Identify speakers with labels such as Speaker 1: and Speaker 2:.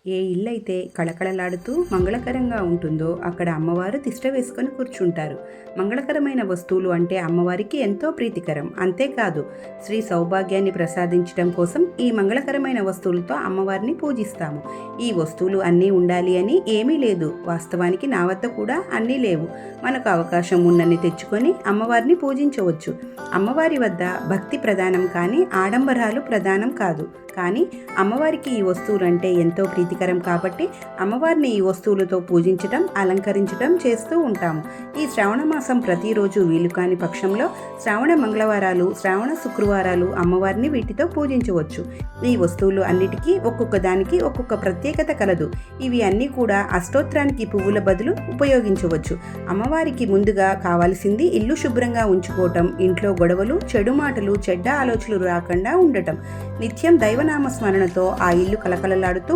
Speaker 1: ఏ ఇల్లైతే కళకళలాడుతూ మంగళకరంగా ఉంటుందో అక్కడ అమ్మవారు తిష్ట వేసుకొని కూర్చుంటారు. మంగళకరమైన వస్తువులు అంటే అమ్మవారికి ఎంతో ప్రీతికరం. అంతేకాదు, శ్రీ సౌభాగ్యాన్ని ప్రసాదించడం కోసం ఈ మంగళకరమైన వస్తువులతో అమ్మవారిని పూజిస్తాము. ఈ వస్తువులు అన్నీ ఉండాలి అని ఏమీ లేదు. వాస్తవానికి నా వద్ద కూడా అన్నీ లేవు. మనకు అవకాశం ఉన్నన్ని తెచ్చుకొని అమ్మవారిని పూజించవచ్చు. అమ్మవారి వద్ద భక్తి ప్రధానం కానీ ఆడంబరాలు ప్రధానం కాదు. కానీ అమ్మవారికి ఈ వస్తువులు అంటే ఎంతో ప్రీతికరం కాబట్టి అమ్మవారిని ఈ వస్తువులతో పూజించటం, అలంకరించటం చేస్తూ ఉంటాము. ఈ శ్రావణ మాసం ప్రతిరోజు వీలు కాని పక్షంలో శ్రావణ మంగళవారాలు, శ్రావణ శుక్రవారాలు అమ్మవారిని వీటితో పూజించవచ్చు. ఈ వస్తువులు అన్నిటికీ ఒక్కొక్క దానికి ఒక్కొక్క ప్రత్యేకత కలదు. ఇవి అన్నీ కూడా అష్టోత్తరానికి పువ్వుల బదులు ఉపయోగించవచ్చు. అమ్మవారికి ముందుగా కావాల్సింది ఇల్లు శుభ్రంగా ఉంచుకోవటం, ఇంట్లో గొడవలు, చెడు మాటలు, చెడ్డ ఆలోచనలు రాకుండా ఉండటం. నిత్యం దైవనామ స్మరణతో ఆ ఇల్లు కలకలలాడుతూ